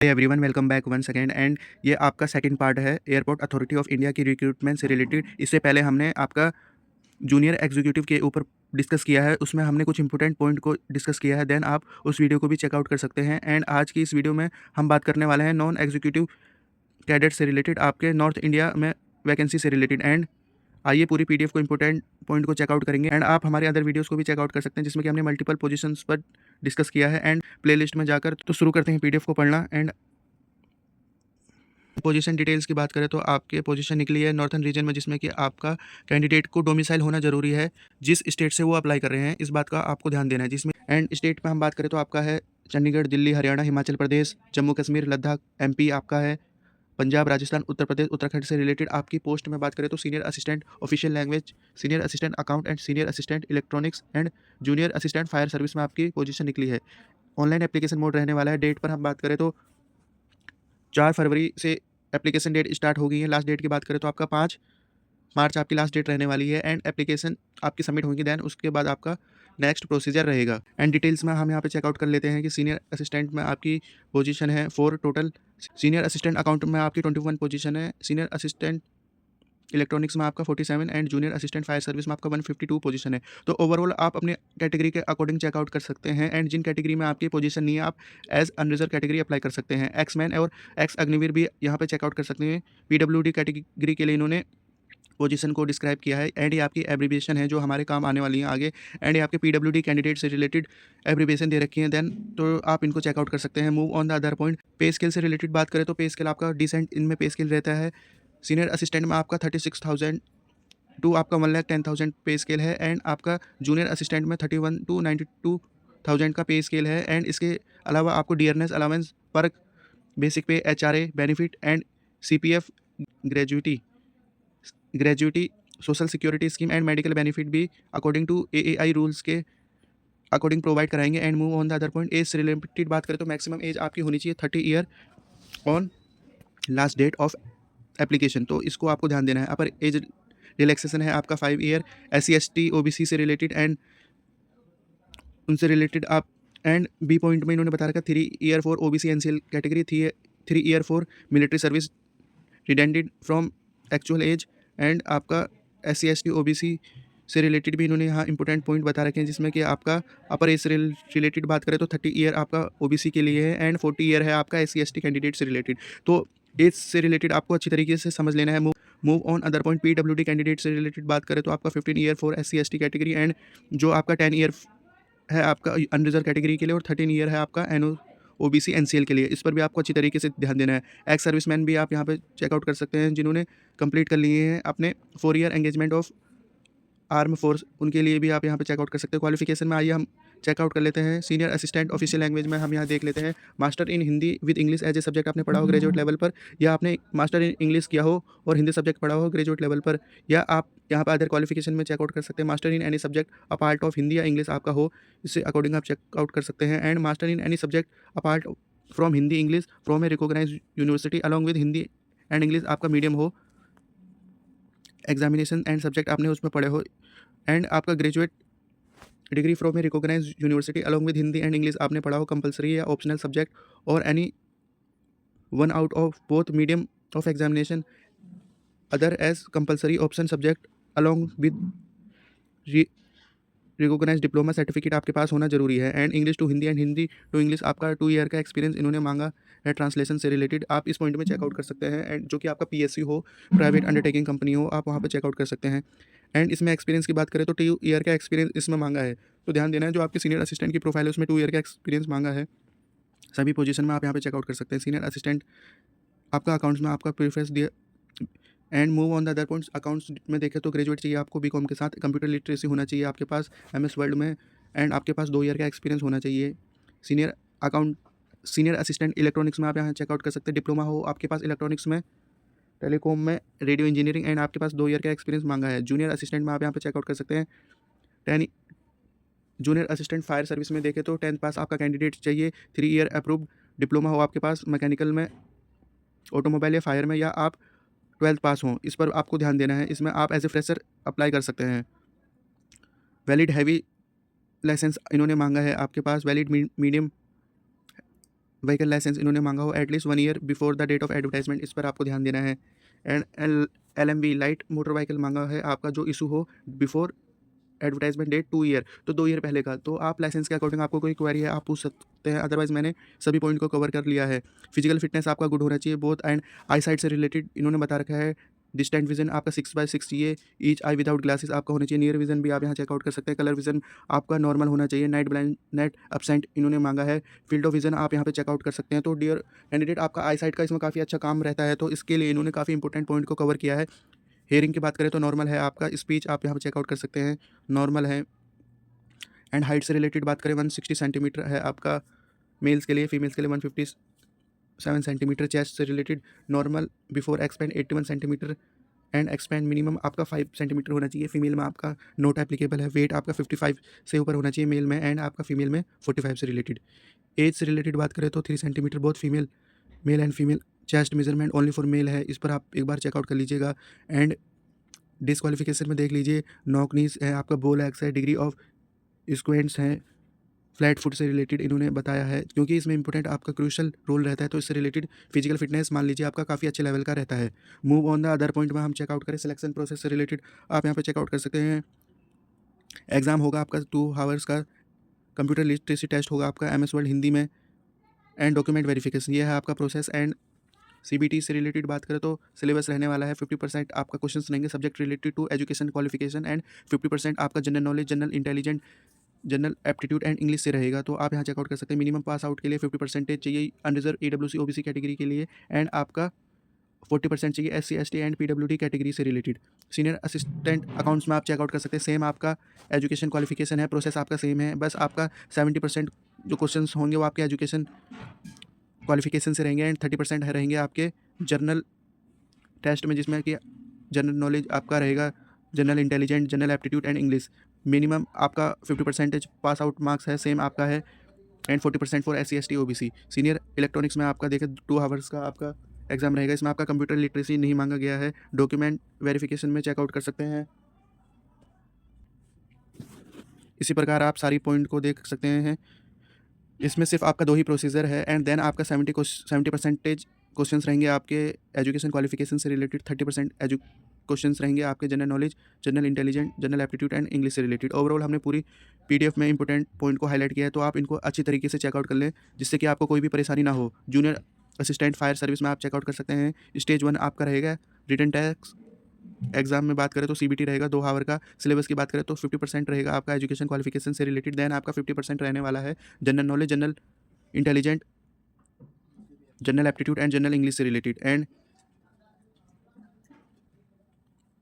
Everyone welcome back one second and ये आपका second part है एयरपोर्ट अथॉरिटी ऑफ इंडिया की रिक्रूटमेंट से रिलेटेड। इससे पहले हमने आपका जूनियर एग्जीक्यूटिव के ऊपर डिस्कस किया है, उसमें हमने कुछ इंपॉर्टेंट पॉइंट को डिस्कस किया है। देन आप उस वीडियो को भी चेकआउट कर सकते हैं। एंड आज की इस वीडियो में हम बात करने वाले हैं नॉन एग्जीक्यूटिव कैडेट से रिलेटेड, आपके नॉर्थ इंडिया में वैकेंसी से रिलेटेड। एंड आइए पूरी पीडीएफ को इंपॉर्टेंट पॉइंट को चेकआउट करेंगे। एंड आप हमारे अदर वीडियोस को भी चेकआउट कर सकते हैं जिसमें कि हमने मल्टीपल पोजीशंस पर डिस्कस किया है। एंड प्लेलिस्ट में जाकर तो शुरू करते हैं पीडीएफ को पढ़ना। एंड पोजीशन डिटेल्स की बात करें तो आपके पोजीशन निकली है नॉर्थन रीजन में, जिसमें कि आपका कैंडिडेट को डोमिसाइल होना जरूरी है जिस स्टेट से वो अप्लाई कर रहे हैं, इस बात का आपको ध्यान देना है। जिसमें एंड स्टेट में हम बात करें तो आपका है चंडीगढ़, दिल्ली, हरियाणा, हिमाचल प्रदेश, जम्मू कश्मीर, लद्दाख, एमपी आपका है, पंजाब, राजस्थान, उत्तर प्रदेश, उत्तराखंड से रिलेटेड आपकी पोस्ट में बात करें तो senior assistant official language, senior assistant account and senior assistant electronics and junior assistant fire service में आपकी पोजीशन निकली है। ऑनलाइन एप्लीकेशन मोड रहने वाला है। डेट पर हम बात करें तो 4 फरवरी से एप्लीकेशन डेट स्टार्ट हो गई है। लास्ट डेट की बात करें तो आपका 5 मार्च आपकी लास्ट डेट रहने वाली है। एंड एप्लीकेशन आपकी सबमिट होगी, देन उसके बाद आपका नेक्स्ट प्रोसीजर रहेगा। एंड डिटेल्स में हम यहाँ पे चेकआउट कर लेते हैं कि सीनियर असिस्टेंट में आपकी पोजीशन है 4 टोटल, सीनियर असिस्टेंट अकाउंट में आपकी 21 पोजीशन है, सीनियर असिस्टेंट इलेक्ट्रॉनिक्स में आपका 47 and junior assistant fire service में आपका 152 पोजीशन है। तो ओवरऑल आप अपने कैटेगरी के अकॉर्डिंग चेकआउट कर सकते हैं। एंड जिन कैटेगरी में आपकी पोजीशन नहीं है, आप एज अनरिजर्व कैटेगरी अप्लाई कर सकते हैं। एक्स मैन और एक्स अग्निवीर भी यहाँ पे चेकआउट कर सकते हैं। पीडब्ल्यूडी कैटेगरी के लिए इन्होंने पोजीशन को डिस्क्राइब किया है। एंड ये आपकी एब्रीविएशन है जो हमारे काम आने वाली है आगे। एंड ये आपके पीडब्ल्यूडी कैंडिडेट से रिलेटेड एब्रीविएशन दे रखी है, देन तो आप इनको चेकआउट कर सकते हैं। Move on the other point, पे स्केल से रिलेटेड बात करें तो पे स्केल आपका डिसेंट इनमें पे स्केल रहता है। सीनियर असिस्टेंट में आपका 36,000 टू आपका 1,10,000 पे स्केल है। एंड आपका जूनियर असिस्टेंट में 31 टू 92,000 का पे स्केल है। एंड इसके अलावा आपको dearness allowance, work, basic pay, HRA benefit and CPF, gratuity social security scheme and medical benefit भी अकॉर्डिंग टू एएआई रूल्स के अकॉर्डिंग प्रोवाइड कराएंगे। And move on the other point, age से related बात करें तो मैक्सिमम एज आपकी होनी चाहिए 30 year on last date of application, तो इसको आपको ध्यान देना है। अपर एज रिलैक्सेशन है आपका 5 ईयर, SC ST OBC से रिलेटेड एंड उनसे रिलेटेड आप। एंड बी पॉइंट में इन्होंने बता रखा 3 year for OBC NCL category, 3 year for military service रिडेंडेड फ्रॉम एक्चुअल एज। एंड आपका SC ST OBC से रिलेटेड भी इन्होंने यहाँ इंपॉर्टेंट पॉइंट बता रखे हैं, जिसमें कि आपका अपर एज से रिलेटेड बात करें तो 30 ईयर आपका OBC के लिए है एंड 40 ईयर है आपका SC ST कैंडिडेट से रिलेटेड। तो एज से रिलेटेड आपको अच्छी तरीके से समझ लेना है। Move on other point, PWD candidate से रिलेटेड बात करें तो आपका 15 year for SC ST category and जो आपका 10 ईयर है आपका अनरिजर्व कैटेगरी के लिए और 13 ईयर है आपका OBC NCL के लिए। इस पर भी आपको अच्छी तरीके से ध्यान देना है। एक्स सर्विसमैन भी आप यहाँ पे चेकआउट कर सकते हैं जिन्होंने कंप्लीट कर लिए हैं अपने 4 year engagement of arm force, उनके लिए भी आप यहाँ पे चेकआउट कर सकते हैं। क्वालिफिकेशन में आइए हम चेकआउट कर लेते हैं। सीनियर असिस्टेंट ऑफिशियल लैंग्वेज में हम यहाँ देख लेते हैं master in Hindi with English as a subject आपने पढ़ा हो ग्रेजुएट लेवल पर, या आपने मास्टर इन इंग्लिश किया हो और हिंदी सब्जेक्ट पढ़ा हो ग्रेजुएट लेवल पर, या आप यहाँ पर अदर क्वालिफिकेशन में चेकआउट कर सकते हैं master in any subject a part of Hindi या इंग्लिश आपका हो, इससे अकॉर्डिंग आप चेकआउट कर सकते हैं। And master in any subject apart from Hindi English from a recognise university along with Hindi and English आपका मीडियम हो, एग्जामिनेशन एंड सब्जेक्ट आपने उसमें पढ़े हो। एंड आपका graduate degree from a recognise university along with Hindi and English आपने पढ़ा हो कंपलसरी या ऑप्शनल सब्जेक्ट और any one out of both medium of examination other as compulsory option subject along with recognise diploma certificate आपके पास होना जरूरी है। And English to Hindi and Hindi to English आपका 2 ईयर का एक्सपीरियंस इन्होंने मांगा है ट्रांसलेशन से रिलेटेड, आप इस पॉइंट में चेकआउट कर सकते हैं। एंड जो कि आपका PSC हो, प्राइवेट अंडरटेकिंग कंपनी हो, आप वहाँ पर चेकआउट कर सकते हैं। एंड इसमें एक्सपीरियंस की बात करें तो 2 ईयर का एक्सपीरियंस इसमें मांगा है, तो ध्यान देना है। जो आपके सीनियर असिस्टेंट की प्रोफाइल है उसमें 2 ईयर का एक्सपीरियंस मांगा है। सभी पोजीशन में आप यहाँ पे चेकआउट कर सकते हैं। सीनियर असिस्टेंट आपका अकाउंट्स में आपका प्रेफरेंस दिया। And move on the other points, accounts में देखें तो ग्रेजुएट चाहिए आपको BCom के साथ, कंप्यूटर लिटरेसी होना चाहिए आपके पास MS वर्ड में, एंड आपके पास 2 ईयर का एक्सपीरियंस होना चाहिए। Senior account senior assistant electronics में आप यहाँ चेकआउट कर सकते हैं, डिप्लोमा हो आपके पास इलेक्ट्रॉनिक्स में, टेलीकॉम में, रेडियो इंजीनियरिंग एंड आपके पास 2 ईयर का एक्सपीरियंस मांगा है। जूनियर असिस्टेंट में आप यहाँ पे चेकआउट कर सकते हैं 10। जूनियर असिस्टेंट फायर सर्विस में देखें तो 10th पास आपका कैंडिडेट चाहिए, 3 ईयर अप्रूव्ड डिप्लोमा हो आपके पास मैकेनिकल में, ऑटोमोबाइल या फायर में, या आप 12th पास हों, इस पर आपको ध्यान देना है। इसमें आप एज ए फ्रेशर अप्लाई कर सकते हैं। वैलिड हैवी लाइसेंस इन्होंने मांगा है आपके पास, वैलिड मीडियम व्हीकल लाइसेंस इन्होंने मांगा हो at least 1 year before the date of advertisement, इस पर आपको ध्यान देना है। And LMV light motor vehicle मांगा है आपका जो इशू हो बिफोर एडवर्टाइजमेंट डेट 2 ईयर, तो 2 ईयर पहले का। तो आप लाइसेंस के अकॉर्डिंग आपको कोई क्वेरी है आप पूछ सकते हैं, अदरवाइज मैंने सभी पॉइंट को कवर कर लिया है। फिजिकल फिटनेस आपका गुड होना चाहिए बोथ एंड आई साइट से रिलेटेड इन्होंने बता रखा है। डिस्टेंट विजन आपका 6/6 चाहिए, ईच आई विदाउट ग्लासेस आपका होना चाहिए। नियर विजन भी आप यहाँ चेकआउट कर सकते हैं। कलर विजन आपका नॉर्मल होना चाहिए। नाइट ब्लाइंड नेट अपसेंट इन्होंने मांगा है। फील्ड ऑफ विजन आप यहाँ पे चेकआउट कर सकते हैं। तो डियर कैंडिडेट आपका आई साइट का इसमें काफ़ी अच्छा काम रहता है, तो इसके लिए इन्होंने काफ़ी इंपॉर्टेंट पॉइंट को कवर किया है। हेयरिंग की बात करें तो नॉर्मल है आपका। स्पीच आप यहाँ पे चेकआउट कर सकते हैं, नॉर्मल है। एंड हाइट से रिलेटेड बात करें 160 सेंटीमीटर है आपका मेल्स के लिए, फीमेल्स के लिए 157 सेंटीमीटर। चेस्ट से related normal before expand 81 centimetre and expand minimum आपका 5 सेंटीमीटर होना चाहिए। फीमेल में आपका नोट एप्लीकेबल है। वेट आपका 55 से ऊपर होना चाहिए मेल में, एंड आपका फीमेल में 45 से रिलेटेड। एज से रिलेटेड बात करें तो 3 सेंटीमीटर बहुत female, male and female. Chest measurement only for male है, इस पर आप एक बार चेकआउट कर लीजिएगा। एंड डिस्क्वालिफिकेशन में देख लीजिए, नॉक नीज है आपका, बोल एक्स है, डिग्री ऑफ स्क्वेंट्स हैं, फ्लैट फुट से रिलेटेड इन्होंने बताया है, क्योंकि इसमें इंपॉर्टेंट आपका क्रूशल रोल रहता है। तो इससे रिलेटेड फिजिकल फिटनेस मान लीजिए आपका काफ़ी अच्छे लेवल का रहता है। Move on the other point में हम चेकआउट करें सिलेक्शन प्रोसेस से रिलेटेड, आप यहाँ पे चेकआउट कर सकते हैं। एग्जाम होगा आपका 2 आवर्स का, कंप्यूटर लिटरेसी टेस्ट होगा आपका MS वर्ड हिंदी में, एंड डॉक्यूमेंट वेरिफिकेशन, ये है आपका प्रोसेस। एंड CBT से रिलेटेड बात करें तो सिलेबस रहने वाला है 50% आपका क्वेश्चंस रहेंगे subject related to education qualification, and 50% आपका general knowledge, general intelligent, general aptitude and English से रहेगा। तो आप यहाँ चेकआउट कर सकते हैं। मिनिमम पास आउट के लिए 50% चाहिए अनरिजर्व EWC OBC कैटेगरी के लिए, एंड आपका 40% चाहिए SC ST and PWD category से रिलेटेड। सीनियर असिस्टेंट अकाउंट्स में आप चेकआउट कर सकते हैं। सेम आपका एजुकेशन क्वालिफिकेशन है, प्रोसेस आपका सेम है, बस आपका 70% जो क्वेश्चन होंगे वो आपके एजुकेशन क्वालिफिकेशन से रहेंगे, एंड 30% रहेंगे आपके जर्नल टेस्ट में, जिसमें कि जनरल नॉलेज आपका रहेगा, general intelligent, general aptitude and English. Minimum आपका 50% पास आउट मार्क्स है, सेम आपका है, and 40% for SC ST OBC। Senior electronics में आपका देखें 2 आवर्स का आपका एग्जाम रहेगा, इसमें आपका कंप्यूटर लिटरेसी नहीं मांगा गया है। डॉक्यूमेंट वेरिफिकेशन में चेकआउट कर सकते हैं। इसी प्रकार आप सारी पॉइंट को देख सकते हैं। इसमें सिर्फ आपका 2 ही प्रोसीजर है, एंड देन आपका 70% क्वेश्चंस रहेंगे आपके एजुकेशन क्वालिफिकेशन से रिलेटेड, 30% क्वेश्चंस रहेंगे आपके general knowledge, general intelligent, general aptitude and English से रिलेटेड। ओवरऑल हमने पूरी PDF में इंपॉर्टेंट पॉइंट को हाईलाइट किया है, तो आप इनको अच्छी तरीके से चेकआउट कर लें, जिससे कि आपको कोई भी परेशानी ना हो। जूनियर असिस्टेंट फायर सर्विस में आप चेकआउट कर सकते हैं। स्टेज 1 आपका रहेगा। रिटन टेस्ट एग्जाम में बात करें तो CBT रहेगा 2 आवर का। सिलेबस की बात करें तो 50% रहेगा आपका एजुकेशन क्वालिफिकेशन से रिलेटेड, देन आपका 50% रहने वाला है general knowledge, general intelligent, general aptitude and general English से related. And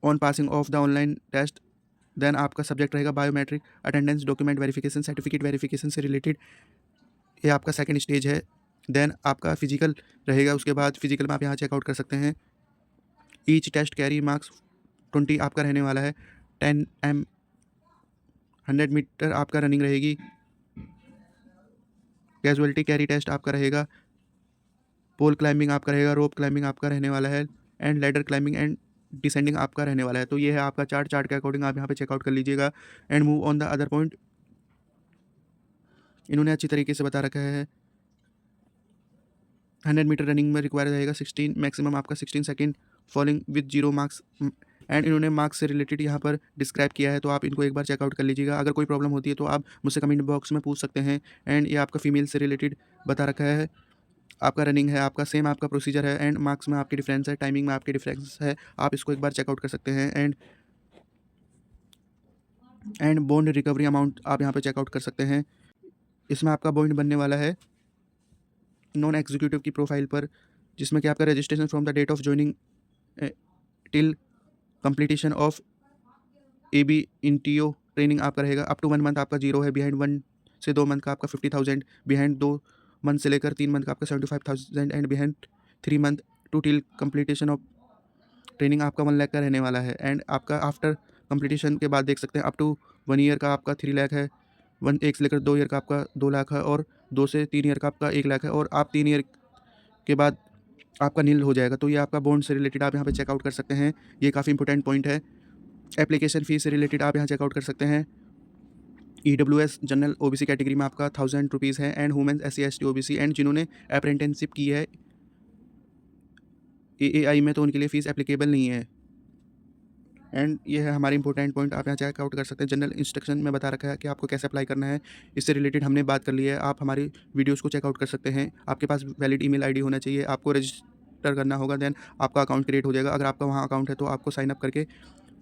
on passing of the online test then आपका सब्जेक्ट रहेगा biometric, attendance, document verification, certificate verification से रिलेटेड, ये आपका सेकंड स्टेज है। देन आपका फिजिकल रहेगा, उसके बाद फिजिकल में आप यहाँ चेकआउट कर सकते हैं। ईच टेस्ट कैरी मार्क्स 20 आपका रहने वाला है। 10 100 मीटर आपका रनिंग रहेगी। कैजुअलिटी कैरी टेस्ट आपका रहेगा। पोल क्लाइंबिंग आपका रहेगा। रोप क्लाइंबिंग आपका रहने वाला है, and ladder climbing and descending आपका रहने वाला है। तो ये है आपका चार्ट के अकॉर्डिंग आप यहाँ पे चेकआउट कर लीजिएगा। And move on the other point, इन्होंने अच्छी तरीके से बता रखा है। 100 मीटर रनिंग में रिक्वायर रहेगा 16, मैक्सिमम आपका 16 second, falling with 0 marks. And इन्होंने मार्क्स से रिलेटेड यहाँ पर डिस्क्राइब किया है, तो आप इनको एक बार चेकआउट कर लीजिएगा। अगर कोई प्रॉब्लम होती है तो आप मुझसे कमेंट बॉक्स में पूछ सकते हैं। एंड ये आपका फीमेल से रिलेटेड बता रखा है। आपका रनिंग है, आपका सेम आपका प्रोसीजर है, एंड मार्क्स में आपके डिफरेंस है, टाइमिंग में आपके डिफरेंस है, आप इसको एक बार चेकआउट कर सकते हैं। एंड बॉन्ड रिकवरी अमाउंट आप यहाँ पे चेकआउट कर सकते हैं। इसमें आपका बॉन्ड बनने वाला है नॉन एग्जीक्यूटिव की प्रोफाइल पर, जिसमें कि आपका registration from the date of joining till completion of AB into training आपका रहेगा। अप टू 1 मंथ आपका 0 है, बिहाइंड 1 से 2 मंथ का आपका 50,000, बिहाइंड 2 मंथ से लेकर 3 मंथ का आपका 75,000, and behind 3 month to till completion of training आपका 1 लाख का रहने वाला है। एंड आपका आफ्टर कंप्लीटेशन के बाद देख सकते हैं अप टू 1 ईयर का आपका 3 लाख है, 1 से लेकर 2 ईयर का आपका 2 लाख है, और 2 से 3 ईयर का आपका 1 लाख है, और आप 3 ईयर के बाद आपका नील हो जाएगा। तो ये आपका बॉन्ड से रिलेटेड आप यहाँ पे चेकआउट कर सकते हैं, ये काफ़ी इंपॉर्टेंट पॉइंट है। एप्लीकेशन फ़ीस से रिलेटेड आप यहाँ चेकआउट कर सकते हैं। EWS जनरल OBC कैटेगरी में आपका 1000 रुपीज़ है and women SC ST OBC and जिन्होंने अप्रेंटिसशिप की है AAI में तो उनके लिए फ़ीस एप्लीकेबल नहीं है। एंड ये है हमारी इंपॉर्टेंट पॉइंट, आप यहाँ चेकआउट कर सकते हैं। जनरल इंस्ट्रक्शन में बता रखा है कि आपको कैसे अप्लाई करना है, इससे रिलेटेड हमने बात कर ली है। आप हमारी वीडियोस को चेकआउट कर सकते हैं। आपके पास वैलिड ईमेल आईडी होना चाहिए, आपको रजिस्टर करना होगा, देन आपका अकाउंट क्रिएट हो जाएगा। अगर आपका वहाँ अकाउंट है तो आपको साइन अप करके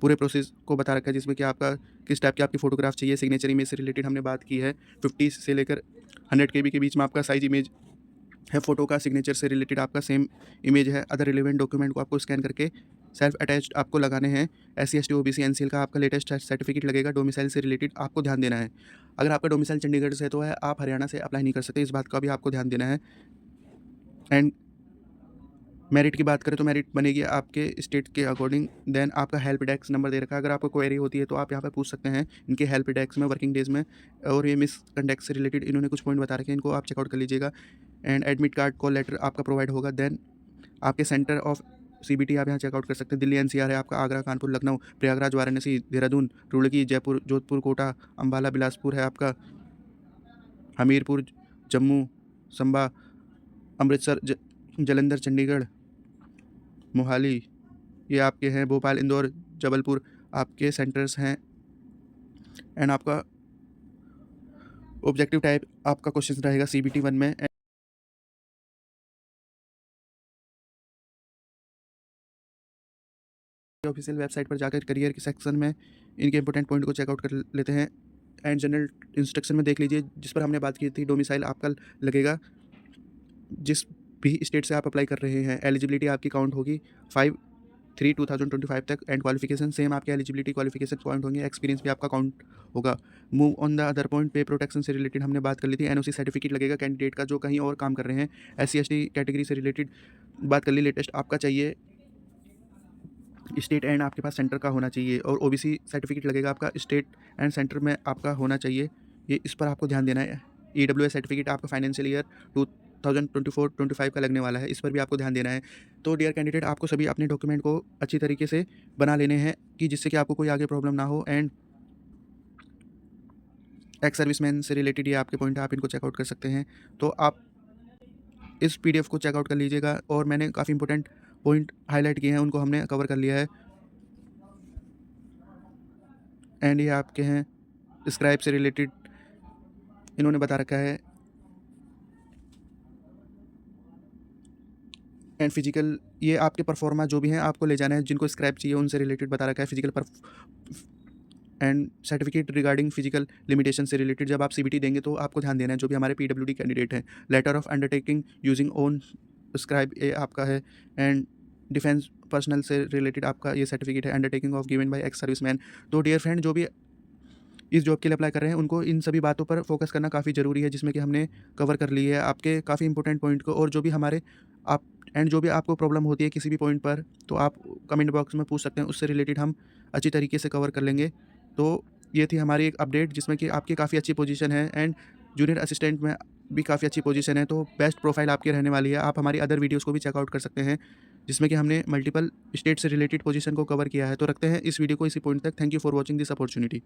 पूरे प्रोसेस को बता रखा है, जिसमें कि आपका किस टाइप की आपकी फ़ोटोग्राफ चाहिए। सिग्नेचर इमेज से रिलेटेड हमने बात की है। 50 से लेकर 100 KB के बीच में आपका साइज़ इमेज है फ़ोटो का। सिग्नेचर से रिलेटेड आपका सेम इमेज है। अदर रिलेवेंट डॉक्यूमेंट को आपको स्कैन करके सेल्फ अटैच्ड आपको लगाने हैं। SC ST OBC NCL का आपका लेटेस्ट सर्टिफिकेट लगेगा। डोमिसाइल से रिलेटेड आपको ध्यान देना है। अगर आपका डोमिसाइल चंडीगढ़ से तो है, आप हरियाणा से अप्लाई नहीं कर सकते, इस बात का भी आपको ध्यान देना है। एंड मेरिट की बात करें तो मेरिट बनेगी आपके स्टेट के अकॉर्डिंग। देन आपका हेल्प डेस्क नंबर दे रखा है, अगर आपको क्वेरी होती है तो आप यहाँ पर पूछ सकते हैं इनके हेल्प डेस्क में वर्किंग डेज में। और ये मिसकंडक्ट से रिलेटेड इन्होंने कुछ पॉइंट बता रखे हैं, इनको आप चेकआउट कर लीजिएगा। And admit card call letter आपका प्रोवाइड होगा। देन आपके सेंटर ऑफ CBT आप यहाँ चेकआउट कर सकते हैं। दिल्ली NCR है आपका, आगरा, कानपुर, लखनऊ, प्रयागराज, वाराणसी, देहरादून, रुड़की, जयपुर, जोधपुर, कोटा, अम्बाला, बिलासपुर है आपका, हमीरपुर, जम्मू, संबा, अमृतसर, जलंधर, चंडीगढ़, मोहाली ये आपके हैं। भोपाल, इंदौर, जबलपुर आपके सेंटर्स हैं। एंड आपका ऑब्जेक्टिव टाइप आपका क्वेश्चन रहेगा CBT 1 में। ऑफिशियल वेबसाइट पर जाकर करियर के सेक्शन में इनके इंपॉर्टेंट पॉइंट को चेकआउट कर लेते हैं। एंड जनरल इंस्ट्रक्शन में देख लीजिए, जिस पर हमने बात की थी, डोमिसाइल आपका लगेगा जिस भी स्टेट से आप अप्लाई कर रहे हैं। एलिजिबिलिटी आपकी काउंट होगी 5/3/2025 तक। एंड क्वालिफिकेशन सेम आपके एलिजिबिलिटी क्वालिफिकेशन पॉइंट होंगे। एक्सपीरियंस भी आपका काउंट होगा। Move on the other point, पे प्रोटेक्शन से रिलेटेड हमने बात कर ली थी। NOC सर्टिफिकेट लगेगा कैंडिडेट का जो कहीं और काम कर रहे हैं। SC ST कैटेगरी से रिलेटेड बात कर ली, लेटेस्ट आपका चाहिए स्टेट एंड आपके पास सेंटर का होना चाहिए। और OBC सर्टिफिकेट लगेगा आपका, स्टेट एंड सेंटर में आपका होना चाहिए। ये इस पर आपको ध्यान देना है। EWS सर्टिफिकेट आपका फाइनेंशियल ईयर 2024-25 का लगने वाला है, इस पर भी आपको ध्यान देना है। तो डियर कैंडिडेट, आपको सभी अपने डॉक्यूमेंट को अच्छी तरीके से बना लेने हैं कि जिससे कि आपको कोई आगे प्रॉब्लम ना हो। एंड एक्स सर्विसमैन से रिलेटेड ये आपके पॉइंट है, आप इनको चेकआउट कर सकते हैं। तो आप इस PDF को चेकआउट कर लीजिएगा। और मैंने काफ़ी इंपॉर्टेंट पॉइंट हाईलाइट किए हैं, उनको हमने कवर कर लिया है। एंड ये आपके हैं स्क्राइब से रिलेटेड इन्होंने बता रखा है। एंड फिजिकल ये आपके परफॉर्मा जो भी हैं आपको ले जाना है, जिनको स्क्रैप चाहिए उनसे रिलेटेड बता रखा है। Physical and certificate regarding physical limitation से रिलेटेड जब आप CBT देंगे तो आपको ध्यान देना है, जो भी हमारे PWD कैंडिडेट हैं। Letter of undertaking using own scribe ये आपका है। एंड डिफेंस पर्सनल से रिलेटेड आपका ये सर्टिफिकेट है, undertaking of given by ex serviceman. तो डियर फ्रेंड, जो भी इस जॉब के लिए अप्लाई कर रहे हैं उनको इन सभी बातों पर फोकस करना काफ़ी ज़रूरी है, जिसमें कि हमने कवर कर ली है आपके काफ़ी इंपॉर्टेंट पॉइंट को। और जो भी हमारे आप एंड जो भी आपको प्रॉब्लम होती है किसी भी पॉइंट पर, तो आप कमेंट बॉक्स में पूछ सकते हैं, उससे रिलेटेड हम अच्छी तरीके से कवर कर लेंगे। तो ये थी हमारी एक अपडेट, जिसमें कि आपकी काफ़ी अच्छी पोजीशन है एंड जूनियर असिस्टेंट में भी काफ़ी अच्छी पोजीशन है। तो बेस्ट प्रोफाइल आपकी रहने वाली है। आप हमारी अदर वीडियोज़ को भी चेकआउट कर सकते हैं, जिसमें कि हमने मल्टीपल स्टेट से रिलेटेड पोजीशन को कवर किया है। तो रखते हैं इस वीडियो को इसी पॉइंट तक। Thank you for watching this opportunity.